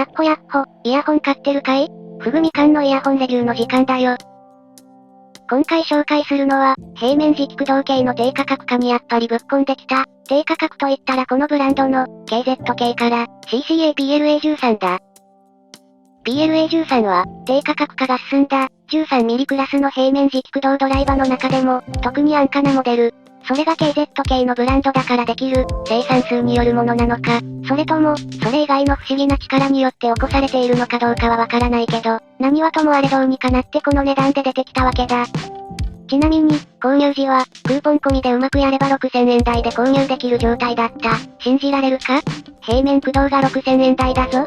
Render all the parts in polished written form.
っほやっほ、イヤホン買ってるかい？ふぐみかんのイヤホンレビューの時間だよ。今回紹介するのは、平面磁気駆動系の低価格化にやっぱりぶっこんできた。低価格といったらこのブランドの、KZ 系から、CCA-PLA13 だ。PLA13 は、低価格化が進んだ、13mm クラスの平面磁気駆動ドライバーの中でも、特に安価なモデル。それが KZ 系のブランドだからできる、生産数によるものなのか、それとも、それ以外の不思議な力によって起こされているのかどうかはわからないけど、何はともあれどうにかなってこの値段で出てきたわけだ。ちなみに、購入時は、クーポン込みでうまくやれば6000円台で購入できる状態だった。信じられるか？平面駆動が6000円台だぞ。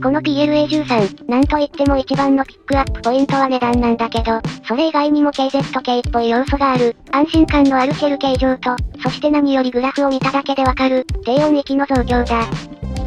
この PLA13、なんといっても一番のピックアップポイントは値段なんだけど、それ以外にも KZ 系っぽい要素がある、安心感のあるシェル形状と、そして何よりグラフを見ただけでわかる、低音域の増強だ。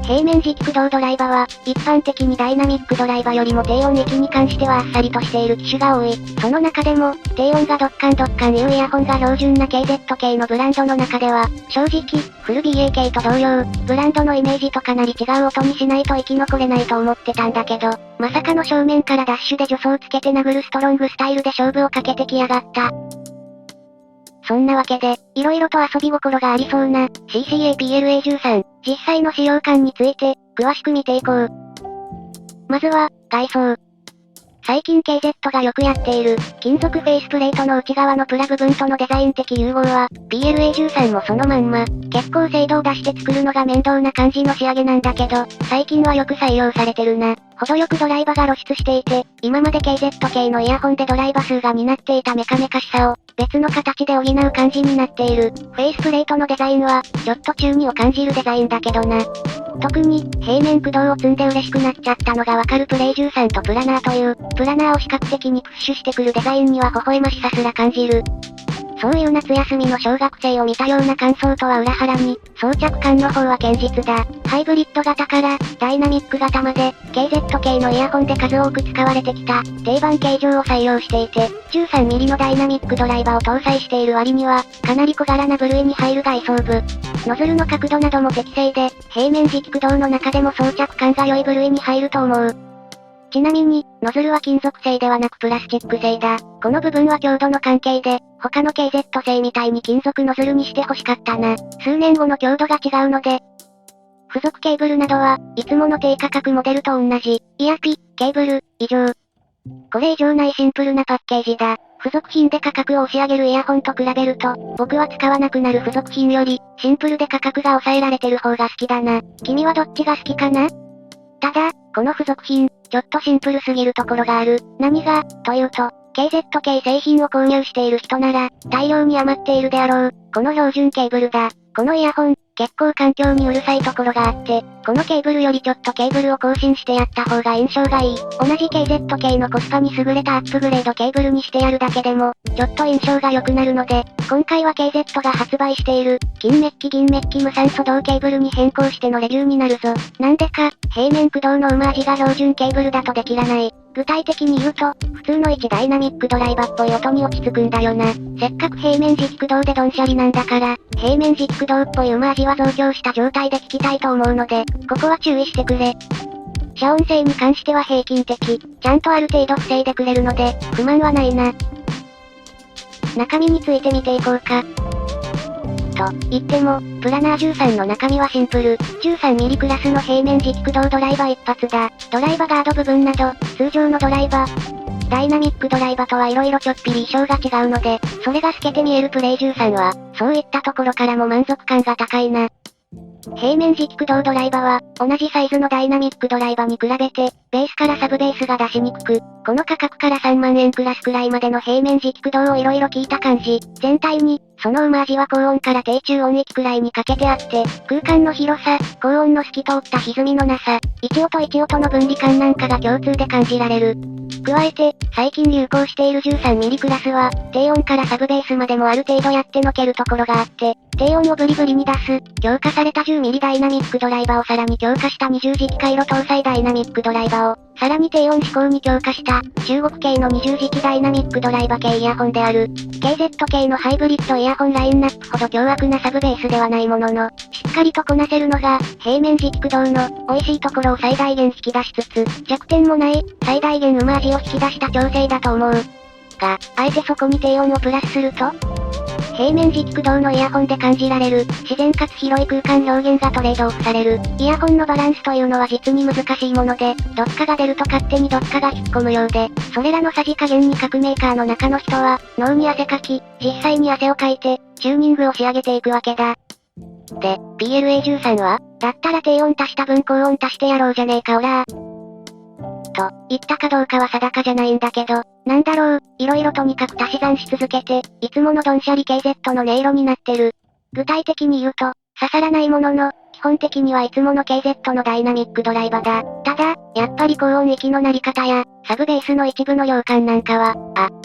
平面磁気駆動ドライバーは、一般的にダイナミックドライバーよりも低音域に関してはあっさりとしている機種が多い。その中でも、低音がドッカンいうイヤホンが標準な KZ 系のブランドの中では、正直、フル BA 系と同様、ブランドのイメージとかなり違う音にしないと生き残れないと思ってたんだけど、まさかの正面からダッシュで助走つけて殴るストロングスタイルで勝負をかけてきやがった。そんなわけで、色々と遊び心がありそうな、CCA-PLA13、実際の使用感について、詳しく見ていこう。まずは、外装。最近 KZ がよくやっている、金属フェイスプレートの内側のプラ部分とのデザイン的融合は、PLA13 もそのまんま、結構精度を出して作るのが面倒な感じの仕上げなんだけど、最近はよく採用されてるな。程よくドライバが露出していて、今まで KZ 系のイヤホンでドライバ数が担っていたメカメカしさを、別の形で補う感じになっている。フェイスプレートのデザインは、ちょっと中二を感じるデザインだけどな。特に、平面駆動を積んで嬉しくなっちゃったのがわかるプレイ13とプラナーという、プラナーを視覚的にプッシュしてくるデザインには微笑ましさすら感じる。そういう夏休みの小学生を見たような感想とは裏腹に、装着感の方は堅実だ。ハイブリッド型から、ダイナミック型まで、KZ 系のイヤホンで数多く使われてきた、定番形状を採用していて、13mm のダイナミックドライバーを搭載している割には、かなり小柄な部類に入る外装部。ノズルの角度なども適正で、平面磁気駆動の中でも装着感が良い部類に入ると思う。ちなみに、ノズルは金属製ではなくプラスチック製だ。この部分は強度の関係で、他の KZ 製みたいに金属ノズルにして欲しかったな。数年後の強度が違うので、付属ケーブルなどは、いつもの低価格モデルと同じ、イヤピ、ケーブル、以上。これ以上ないシンプルなパッケージだ。付属品で価格を押し上げるイヤホンと比べると、僕は使わなくなる付属品より、シンプルで価格が抑えられてる方が好きだな。君はどっちが好きかな？ただ、この付属品、ちょっとシンプルすぎるところがある。何が、というと、KZ 系製品を購入している人なら、大量に余っているであろう、この標準ケーブルだ。このイヤホン、結構環境にうるさいところがあって、このケーブルよりちょっとケーブルを更新してやった方が印象がいい。同じ KZ 系のコスパに優れたアップグレードケーブルにしてやるだけでも、ちょっと印象が良くなるので、今回は KZ が発売している、金メッキ無酸素導ケーブルに変更してのレビューになるぞ。なんでか、平面駆動のオマージュが標準ケーブルだとできらない。具体的に言うと、普通の1ダイナミックドライバーっぽい音に落ち着くんだよな。せっかく平面磁気駆動でドンシャリなんだから、平面磁気駆動っぽいオマージュは増強した状態で聞きたいと思うので、ここは注意してくれ。遮音性に関しては平均的、ちゃんとある程度防いでくれるので、不満はないな。中身について見ていこうか。と言っても、プラナー13の中身はシンプル。13mm クラスの平面磁気駆動ドライバー一発だ。ドライバガード部分など、通常のドライバー、ダイナミックドライバーとは色々ちょっぴり衣装が違うので、それが透けて見えるプレイ13は、そういったところからも満足感が高いな。平面磁気駆動ドライバーは、同じサイズのダイナミックドライバーに比べて、ベースからサブベースが出しにくく、この価格から3万円クラスくらいまでの平面磁気駆動を色々聞いた感じ。全体に、そのオマージュは高音から低中音域くらいにかけてあって、空間の広さ、高音の透き通った歪みのなさ、一音一音の分離感なんかが共通で感じられる。加えて、最近流行している 13mm クラスは、低音からサブベースまでもある程度やってのけるところがあって、低音をブリブリに出す、強化された 10mm ダイナミックドライバーをさらに強化した20磁気回路搭載ダイナミックドライバーを、さらに低音志向に強化した、中国系の20磁気ダイナミックドライバー系イヤホンである、KZ 系のハイブリッドイヤホンラインナップほど凶悪なサブベースではないものの、しっかりとこなせるのが、平面磁気駆動の、美味しいところを最大限引き出しつつ、弱点もない、最大限うま味を引き出した調整だと思う。が、あえてそこに低音をプラスすると、平面磁気駆動のイヤホンで感じられる、自然かつ広い空間表現がトレードオフされる。イヤホンのバランスというのは実に難しいもので、どっかが出ると勝手にどっかが引っ込むようで、それらのさじ加減に各メーカーの中の人は、脳に汗かき、実際に汗をかいて、チューニングを仕上げていくわけだ。で、PLA13 は、だったら低音足した分高音足してやろうじゃねえかオラー。と、言ったかどうかは定かじゃないんだけど、なんだろう、色々とにかく足し算し続けて、いつものドンシャリ KZ の音色になってる。具体的に言うと、刺さらないものの、基本的にはいつもの KZ のダイナミックドライバーだ。ただ、やっぱり高音域の鳴り方や、サブベースの一部の量感なんかは、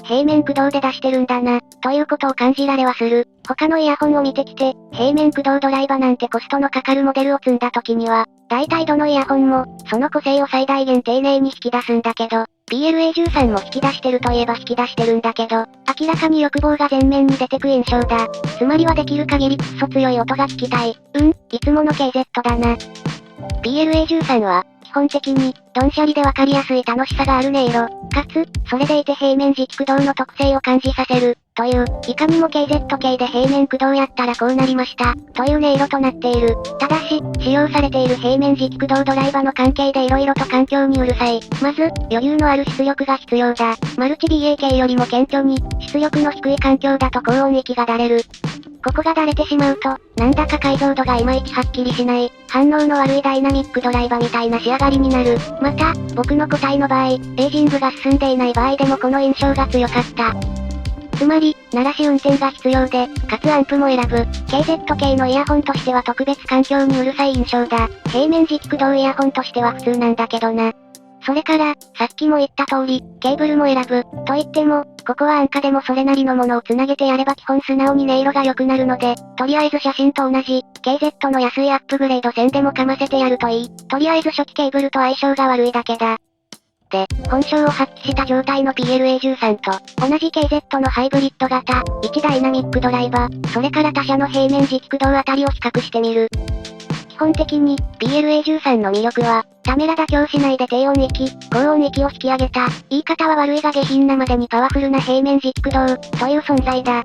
平面駆動で出してるんだな、ということを感じられはする。他のイヤホンを見てきて、平面駆動ドライバーなんてコストのかかるモデルを積んだ時には、大体どのイヤホンも、その個性を最大限丁寧に引き出すんだけど、PLA13 も引き出してるといえば引き出してるんだけど、明らかに欲望が前面に出てく印象だ。つまりはできる限りクソ強い音が聞きたい。いつもの KZ だな。PLA13 は、基本的に、ドンシャリでわかりやすい楽しさがある音色、かつ、それでいて平面磁気駆動の特性を感じさせる、という、いかにも KZ 系で平面駆動やったらこうなりました、という音色となっている。ただし、使用されている平面磁気駆動ドライバーの関係で色々と環境にうるさい。まず、余裕のある出力が必要だ。マルチ BA 系よりも顕著に、出力の低い環境だと高音域がだれる。ここがだれてしまうと、なんだか解像度がいまいちはっきりしない、反応の悪いダイナミックドライバーみたいな仕上がりになる。また、僕の個体の場合、エイジングが進んでいない場合でもこの印象が強かった。つまり、鳴らし運転が必要で、かつアンプも選ぶ、KZ 系のイヤホンとしては特別環境にうるさい印象だ。平面磁気駆動イヤホンとしては普通なんだけどな。それから、さっきも言った通り、ケーブルも選ぶ。と言っても、ここは安価でもそれなりのものを繋げてやれば基本素直に音色が良くなるので、とりあえず写真と同じ、KZ の安いアップグレード線でもかませてやるといい。とりあえず初期ケーブルと相性が悪いだけだ。で、本性を発揮した状態の PLA13 と、同じ KZ のハイブリッド型、1ダイナミックドライバー、それから他社の平面磁気駆動あたりを比較してみる。基本的に、PLA13 の魅力は、ためら妥協しないで低音域、高音域を引き上げた、言い方は悪いが下品なまでにパワフルな平面磁気駆動、という存在だ。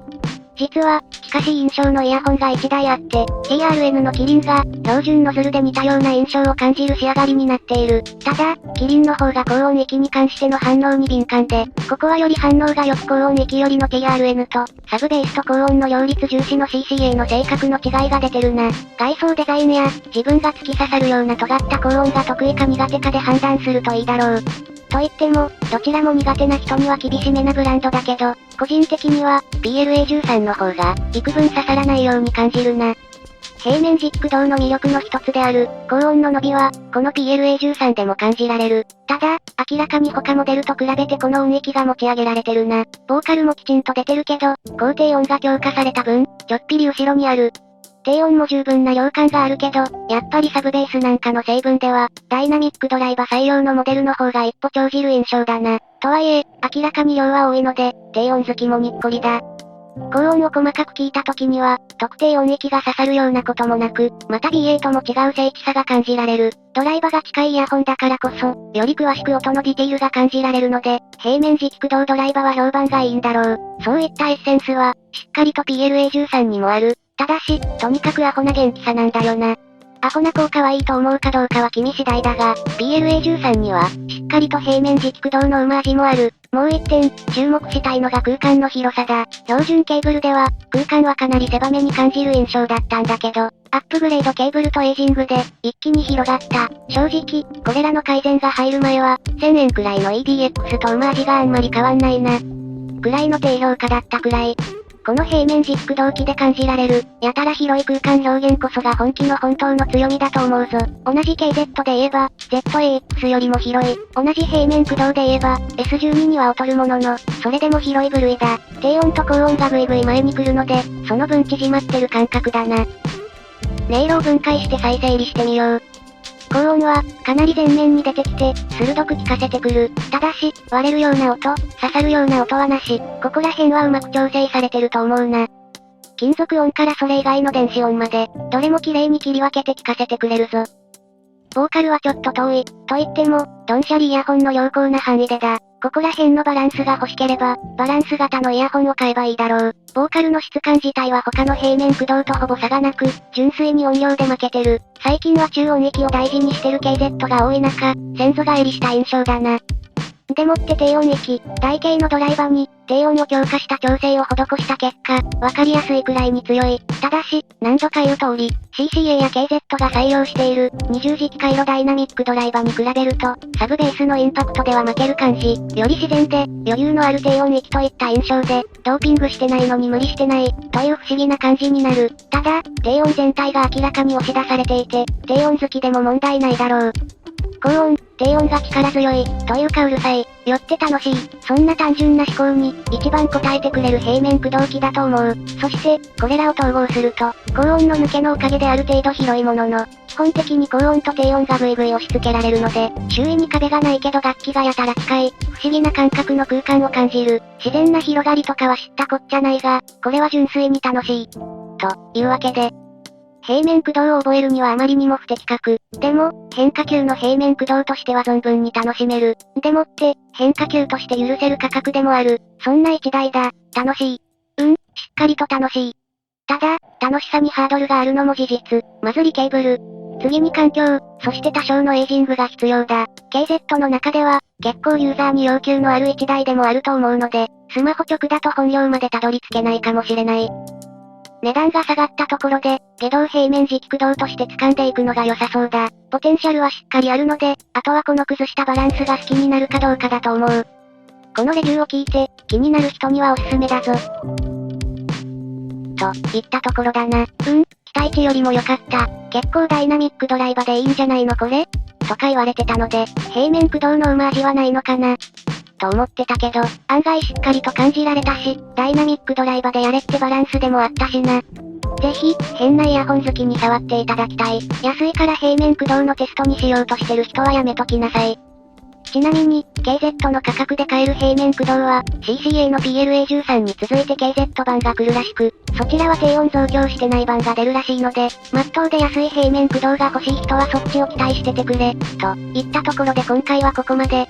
実は、近しい印象のイヤホンが1台あって、TRN のキリンが、標準ノズルで似たような印象を感じる仕上がりになっている。ただ、キリンの方が高音域に関しての反応に敏感で、ここはより反応が良く高音域よりの TRN と、サブベースと高音の両立重視の CCA の性格の違いが出てるな。外装デザインや、自分が突き刺さるような尖った高音が得意か苦手かで判断するといいだろう。と言っても、どちらも苦手な人には厳しめなブランドだけど、個人的には、PLA13 の方が、幾分刺さらないように感じるな。平面磁気駆動の魅力の一つである、高音の伸びは、この PLA13 でも感じられる。ただ、明らかに他モデルと比べてこの音域が持ち上げられてるな。ボーカルもきちんと出てるけど、高低音が強化された分、ちょっぴり後ろにある。低音も十分な量感があるけど、やっぱりサブベースなんかの成分では、ダイナミックドライバー採用のモデルの方が一歩長じる印象だな。とはいえ、明らかに量は多いので、低音好きもにっこりだ。高音を細かく聞いた時には、特定音域が刺さるようなこともなく、また BA とも違う精緻さが感じられる。ドライバーが近いイヤホンだからこそ、より詳しく音のディティールが感じられるので、平面磁気駆動ドライバーは評判がいいんだろう。そういったエッセンスは、しっかりと PLA13 にもある。ただし、とにかくアホな元気さなんだよな。アホな効果はいいと思うかどうかは君次第だが、PLA13 には、しっかりと平面磁気駆動のうま味もある。もう一点、注目したいのが空間の広さだ。標準ケーブルでは、空間はかなり狭めに感じる印象だったんだけど、アップグレードケーブルとエイジングで、一気に広がった。正直、これらの改善が入る前は、1000円くらいの EDX とうま味があんまり変わんないな。くらいの低評価だったくらい。この平面軸駆動機で感じられる、やたら広い空間表現こそが本機の本当の強みだと思うぞ。同じ KZ で言えば、ZAX よりも広い。同じ平面駆動で言えば、S12 には劣るものの、それでも広い部類だ。低音と高音がぐいぐい前に来るので、その分縮まってる感覚だな。音色を分解して再整理してみよう。高音は、かなり前面に出てきて、鋭く聞かせてくる。ただし、割れるような音、刺さるような音はなし。ここら辺はうまく調整されてると思うな。金属音からそれ以外の電子音まで、どれも綺麗に切り分けて聞かせてくれるぞ。ボーカルはちょっと遠い、と言っても、ドンシャリイヤホンの良好な範囲でだ。ここら辺のバランスが欲しければ、バランス型のイヤホンを買えばいいだろう。ボーカルの質感自体は他の平面駆動とほぼ差がなく、純粋に音量で負けてる。最近は中音域を大事にしてる KZ が多い中、先祖返りした印象だな。でもって低音域、台形のドライバーに、低音を強化した調整を施した結果、わかりやすいくらいに強い。ただし、何度か言う通り、CCA や KZ が採用している、20磁気回路ダイナミックドライバーに比べると、サブベースのインパクトでは負ける感じ。より自然で、余裕のある低音域といった印象で、ドーピングしてないのに無理してない、という不思議な感じになる。ただ、低音全体が明らかに押し出されていて、低音好きでも問題ないだろう。高音、低音が力強い、というかうるさい、よって楽しい、そんな単純な思考に、一番応えてくれる平面駆動機だと思う。そして、これらを統合すると、高音の抜けのおかげである程度広いものの、基本的に高音と低音がぐいぐい押し付けられるので、周囲に壁がないけど楽器がやたら近い、不思議な感覚の空間を感じる。自然な広がりとかは知ったこっちゃないが、これは純粋に楽しい。というわけで、平面駆動を覚えるにはあまりにも不的確。でも、変化球の平面駆動としては存分に楽しめる。でもって、変化球として許せる価格でもある。そんな一台だ。楽しい。しっかりと楽しい。ただ、楽しさにハードルがあるのも事実。まずリケーブル。次に環境、そして多少のエイジングが必要だ。KZ の中では、結構ユーザーに要求のある一台でもあると思うので、スマホ直だと本領までたどり着けないかもしれない。値段が下がったところで、下道平面軸駆動として掴んでいくのが良さそうだ。ポテンシャルはしっかりあるので、あとはこの崩したバランスが好きになるかどうかだと思う。このレビューを聞いて、気になる人にはおすすめだぞ。といったところだな。期待値よりも良かった。結構ダイナミックドライバーでいいんじゃないのこれとか言われてたので、平面駆動の味はないのかなと思ってたけど、案外しっかりと感じられたし、ダイナミックドライバーでやれってバランスでもあったしな。ぜひ、変なイヤホン好きに触っていただきたい。安いから平面駆動のテストにしようとしてる人はやめときなさい。ちなみに、KZ の価格で買える平面駆動は、CCA の PLA13 に続いて KZ 版が来るらしく、そちらは低音増強してない版が出るらしいので、まっとうで安い平面駆動が欲しい人はそっちを期待しててくれ、といったところで今回はここまで。